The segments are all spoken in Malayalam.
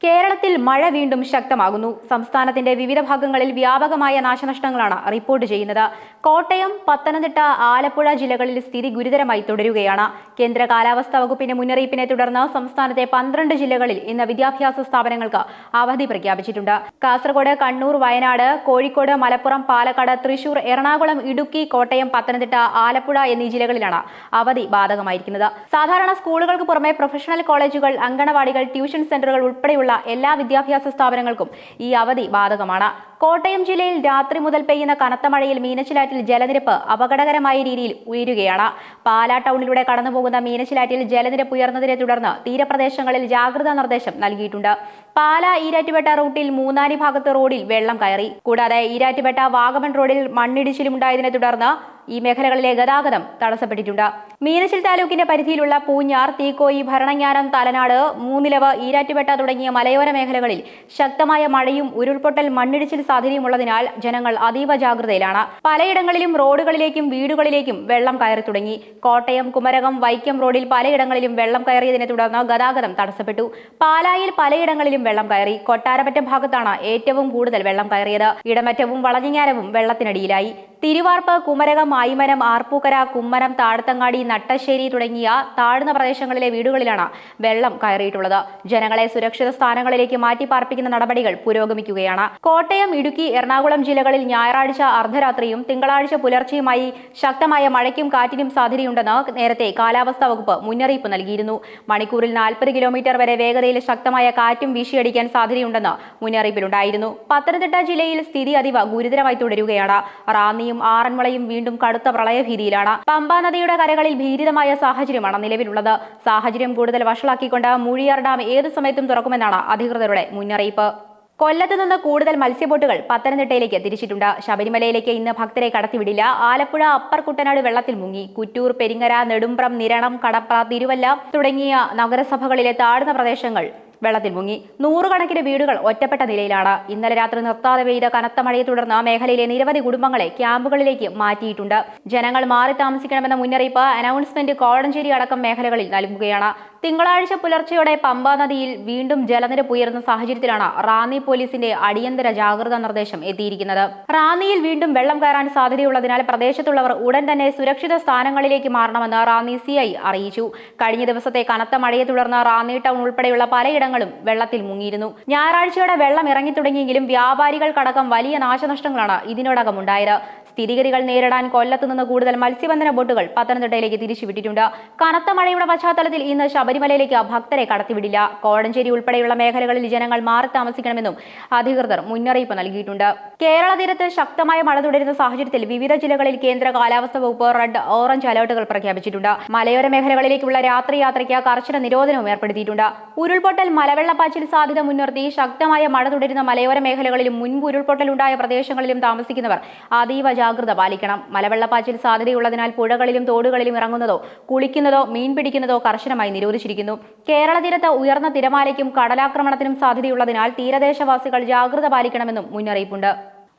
കേരളത്തിൽ മഴ വീണ്ടും ശക്തമാകുന്നു. സംസ്ഥാനത്തിന്റെ വിവിധ ഭാഗങ്ങളിൽ വ്യാപകമായ നാശനഷ്ടങ്ങളാണ് റിപ്പോർട്ട് ചെയ്യുന്നത്. കോട്ടയം, പത്തനംതിട്ട, ആലപ്പുഴ ജില്ലകളിൽ സ്ഥിതി ഗുരുതരമായി തുടരുകയാണ്. കേന്ദ്ര കാലാവസ്ഥാ വകുപ്പിന്റെ മുന്നറിയിപ്പിനെ തുടർന്ന് സംസ്ഥാനത്തെ 12 ജില്ലകളിൽ ഇന്ന് വിദ്യാഭ്യാസ സ്ഥാപനങ്ങൾക്ക് അവധി പ്രഖ്യാപിച്ചിട്ടുണ്ട്. കാസർഗോഡ്, കണ്ണൂർ, വയനാട്, കോഴിക്കോട്, മലപ്പുറം, പാലക്കാട്, തൃശൂർ, എറണാകുളം, ഇടുക്കി, കോട്ടയം, പത്തനംതിട്ട, ആലപ്പുഴ എന്നീ ജില്ലകളിലാണ് അവധി ബാധകമായിരിക്കുന്നത്. സാധാരണ സ്കൂളുകൾക്ക് പുറമെ പ്രൊഫഷണൽ കോളേജുകൾ, അങ്കണവാടികൾ, ട്യൂഷൻ സെന്ററുകൾ ഉൾപ്പെടെയുള്ള എല്ലാ വിദ്യാഭ്യാസ സ്ഥാപനങ്ങൾക്കും ഈ അവധി ബാധകമാണ്. കോട്ടയം ജില്ലയിൽ രാത്രി മുതൽ പെയ്യുന്ന കനത്ത മഴയിൽ മീനച്ചിലാറ്റിൽ ജലനിരപ്പ് അപകടകരമായ രീതിയിൽ ഉയരുകയാണ്. പാലാ ടൗണിലൂടെ കടന്നുപോകുന്ന മീനച്ചിലാറ്റിൽ ജലനിരപ്പ് ഉയർന്നതിനെ തുടർന്ന് തീരപ്രദേശങ്ങളിൽ ജാഗ്രതാ നിർദ്ദേശം നൽകിയിട്ടുണ്ട്. പാലാ ഈരാറ്റുപേട്ട റൂട്ടിൽ മൂന്നാനി ഭാഗത്ത് റോഡിൽ വെള്ളം കയറി. കൂടാതെ ഈരാറ്റുപേട്ട വാഗമൺ റോഡിൽ മണ്ണിടിച്ചിലുണ്ടായതിനെ തുടർന്ന് ഈ മേഖലകളിലെ ഗതാഗതം തടസ്സപ്പെട്ടിട്ടുണ്ട്. മീനച്ചിൽ താലൂക്കിന്റെ പരിധിയിലുള്ള പൂഞ്ഞാർ, തീക്കോയി, ഭരണങ്ങാനം, തലനാട്, മൂന്നിലവ്, ഈരാറ്റുപേട്ട തുടങ്ങിയ മലയോര മേഖലകളിൽ ശക്തമായ മഴയും ഉരുൾപൊട്ടൽ, മണ്ണിടിച്ചിൽ സാധ്യതയുമുള്ളതിനാൽ ജനങ്ങൾ അതീവ ജാഗ്രതയിലാണ്. പലയിടങ്ങളിലും റോഡുകളിലേക്കും വീടുകളിലേക്കും വെള്ളം കയറി തുടങ്ങി. കോട്ടയം, കുമരകം, വൈക്കം റോഡിൽ പലയിടങ്ങളിലും വെള്ളം കയറിയതിനെ തുടർന്ന് ഗതാഗതം തടസ്സപ്പെട്ടു. പാലായിൽ പലയിടങ്ങളിലും വെള്ളം കയറി. കൊട്ടാരപ്പറ്റം ഭാഗത്താണ് ഏറ്റവും കൂടുതൽ വെള്ളം കയറിയത്. ഇടമറ്റവും വളഞ്ഞങ്ങാനവും വെള്ളത്തിനടിയിലായി. തിരുവാർപ്പ്, കുമരകം, ആയിമനം, ആർപ്പൂക്കര, കുമ്മനം, താഴത്തങ്ങാടി, നട്ടശ്ശേരി തുടങ്ങിയ താഴ്ന്ന പ്രദേശങ്ങളിലെ വീടുകളിലാണ് വെള്ളം കയറിയിട്ടുള്ളത്. ജനങ്ങളെ സുരക്ഷിത സ്ഥാനങ്ങളിലേക്ക് മാറ്റിപ്പാർപ്പിക്കുന്ന നടപടികൾ പുരോഗമിക്കുകയാണ്. കോട്ടയം, ഇടുക്കി, എറണാകുളം ജില്ലകളിൽ ഞായറാഴ്ച അർദ്ധരാത്രിയും തിങ്കളാഴ്ച പുലർച്ചെയുമായി ശക്തമായ മഴയ്ക്കും കാറ്റിനും സാധ്യതയുണ്ടെന്ന് നേരത്തെ കാലാവസ്ഥാ വകുപ്പ് മുന്നറിയിപ്പ് നൽകിയിരുന്നു. മണിക്കൂറിൽ 40 കിലോമീറ്റർ വരെ വേഗതയിൽ ശക്തമായ കാറ്റും വീശിയടിക്കാൻ സാധ്യതയുണ്ടെന്ന് മുന്നറിയിപ്പിലുണ്ടായിരുന്നു. പത്തനംതിട്ട ജില്ലയിൽ സ്ഥിതി അതീവ ഗുരുതരമായി തുടരുകയാണ്. റാന്നി ആറന്മുളയും വീണ്ടും കടുത്ത പ്രളയഭീതിയിലാണ്. പമ്പാ നദിയുടെ കരകളിൽ ഭീതിതമായ സാഹചര്യമാണ് നിലവിലുള്ളത്. സാഹചര്യം കൂടുതൽ വഷളാക്കിക്കൊണ്ട് മൂഴിയാർ ഡാം ഏതു സമയത്തും തുറക്കുമെന്നാണ് അധികൃതരുടെ മുന്നറിയിപ്പ്. കൊല്ലത്ത് നിന്ന് കൂടുതൽ മത്സ്യബോട്ടുകൾ പത്തനംതിട്ടയിലേക്ക് തിരിച്ചിട്ടുണ്ട്. ശബരിമലയിലേക്ക് ഇന്ന് ഭക്തരെ കടത്തിവിടില്ല. ആലപ്പുഴ അപ്പർ കുട്ടനാട് വെള്ളത്തിൽ മുങ്ങി. കുറ്റൂർ, പെരിങ്ങര, നെടുമ്പ്രം, നിരണം, കടപ്ര, തിരുവല്ല തുടങ്ങിയ നഗരസഭകളിലെ താഴ്ന്ന പ്രദേശങ്ങൾ വെള്ളത്തിൽ മുങ്ങി. നൂറുകണക്കിന് വീടുകൾ ഒറ്റപ്പെട്ട നിലയിലാണ്. ഇന്നലെ രാത്രി നിർത്താതെ പെയ്ത കനത്ത മഴയെ തുടർന്ന് മേഖലയിലെ നിരവധി കുടുംബങ്ങളെ ക്യാമ്പുകളിലേക്ക് മാറ്റിയിട്ടുണ്ട്. ജനങ്ങൾ മാറി താമസിക്കണമെന്ന മുന്നറിയിപ്പ് അനൗൺസ്മെന്റ് കോഴഞ്ചേരി അടക്കം മേഖലകളിൽ നൽകുകയാണ്. തിങ്കളാഴ്ച പുലർച്ചെയോടെ പമ്പാ നദിയിൽ വീണ്ടും ജലനിരപ്പ് ഉയർന്ന സാഹചര്യത്തിലാണ് റാന്നി പോലീസിന്റെ അടിയന്തര ജാഗ്രതാ നിർദ്ദേശം എത്തിയിരിക്കുന്നത്. റാന്നിയിൽ വീണ്ടും വെള്ളം കയറാൻ സാധ്യതയുള്ളതിനാൽ പ്രദേശത്തുള്ളവർ ഉടൻ തന്നെ സുരക്ഷിത സ്ഥാനങ്ങളിലേക്ക് മാറണമെന്ന് റാന്നി CI അറിയിച്ചു. കഴിഞ്ഞ ദിവസത്തെ കനത്ത മഴയെ തുടർന്ന് റാന്നി ടൗൺ ഉൾപ്പെടെയുള്ള പലയിടങ്ങളും വെള്ളത്തിൽ മുങ്ങിയിരുന്നു. ഞായറാഴ്ചയോടെ വെള്ളം ഇറങ്ങി തുടങ്ങിയെങ്കിലും വ്യാപാരികൾക്കടക്കം വലിയ നാശനഷ്ടങ്ങളാണ് ഇതിനോടകം ഉണ്ടായത്. സ്ഥിതിഗതികൾ നേരിടാൻ കൊല്ലത്ത് നിന്ന് കൂടുതൽ മത്സ്യബന്ധന ബോട്ടുകൾ പത്തനംതിട്ടയിലേക്ക് തിരിച്ചുവിട്ടിട്ടുണ്ട്. കനത്ത മഴയുടെ പശ്ചാത്തലത്തിൽ ഇന്ന് ശബരിമലയിലേക്ക് ഭക്തരെ കടത്തിവിടില്ല. കോഴഞ്ചേരി ഉൾപ്പെടെയുള്ള മേഖലകളിൽ ജനങ്ങൾ മാറി താമസിക്കണമെന്നും അധികൃതർ മുന്നറിയിപ്പ് നൽകിയിട്ടുണ്ട്. കേരള തീരത്ത് ശക്തമായ മഴ തുടരുന്ന സാഹചര്യത്തിൽ വിവിധ ജില്ലകളിൽ കേന്ദ്ര കാലാവസ്ഥാ വകുപ്പ് റെഡ്, ഓറഞ്ച് അലർട്ടുകൾ പ്രഖ്യാപിച്ചിട്ടുണ്ട്. മലയോര മേഖലകളിലേക്കുള്ള രാത്രി യാത്രയ്ക്ക് കർശന നിരോധനവും ഏർപ്പെടുത്തിയിട്ടുണ്ട്. ഉരുൾപൊട്ടൽ, മലവെള്ളപ്പാച്ചിൽ സാധ്യത മുൻനിർത്തി ശക്തമായ മഴ തുടരുന്ന മലയോര മേഖലകളിലും മുൻപ് ഉരുൾപൊട്ടലുണ്ടായ പ്രദേശങ്ങളിലും താമസിക്കുന്നവർ അതീവ ജാഗ്രത പാലിക്കണം. മലവെള്ളപ്പാച്ചിൽ സാധ്യതയുള്ളതിനാൽ പുഴകളിലും തോടുകളിലും ഇറങ്ങുന്നതോ കുളിക്കുന്നതോ മീൻ പിടിക്കുന്നതോ കർശനമായി നിരോധിച്ചിരിക്കുന്നു. കേരള തീരത്ത് ഉയർന്ന തിരമാലയ്ക്കും കടലാക്രമണത്തിനും സാധ്യതയുള്ളതിനാൽ തീരദേശവാസികൾ ജാഗ്രത പാലിക്കണമെന്നും മുന്നറിയിപ്പുണ്ട്.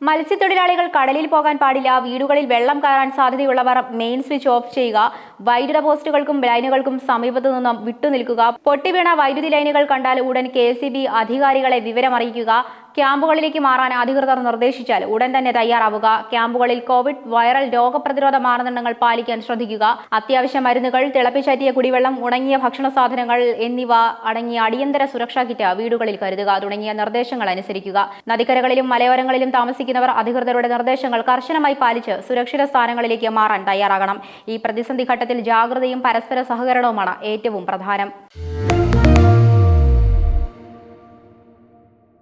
മത്സ്യത്തൊഴിലാളികൾ കടലിൽ പോകാൻ പാടില്ല. വീടുകളിൽ വെള്ളം കയറാൻ സാധ്യതയുള്ളവർ മെയിൻ സ്വിച്ച് ഓഫ് ചെയ്യുക. വൈദ്യുത പോസ്റ്റുകൾക്കും ലൈനുകൾക്കും സമീപത്തു നിന്നും വിട്ടുനിൽക്കുക. പൊട്ടിവീണ വൈദ്യുതി ലൈനുകൾ കണ്ടാൽ ഉടൻ KCB അധികാരികളെ വിവരമറിയിക്കുക. ക്യാമ്പുകളിലേക്ക് മാറാൻ അധികൃതർ നിർദ്ദേശിച്ചാൽ ഉടൻ തന്നെ തയ്യാറാവുക. ക്യാമ്പുകളിൽ കോവിഡ്, വൈറൽ രോഗപ്രതിരോധ മാനദണ്ഡങ്ങൾ പാലിക്കാൻ ശ്രദ്ധിക്കുക. അത്യാവശ്യ മരുന്നുകൾ, തിളപ്പിച്ചാറ്റിയ കുടിവെള്ളം, ഉണങ്ങിയ ഭക്ഷണ സാധനങ്ങൾ എന്നിവ അടങ്ങിയ അടിയന്തര സുരക്ഷാ കിറ്റ് വീടുകളിൽ കരുതുക തുടങ്ങിയ നിർദ്ദേശങ്ങൾ അനുസരിക്കുക. നദിക്കരകളിലും മലയോരങ്ങളിലും താമസിക്കുന്നവർ അധികൃതരുടെ നിർദ്ദേശങ്ങൾ കർശനമായി പാലിച്ച് സുരക്ഷിത സ്ഥാനങ്ങളിലേക്ക് മാറാൻ തയ്യാറാകണം. ഈ പ്രതിസന്ധി ഘട്ടത്തിൽ ജാഗ്രതയും പരസ്പര സഹകരണവുമാണ് ഏറ്റവും പ്രധാനം.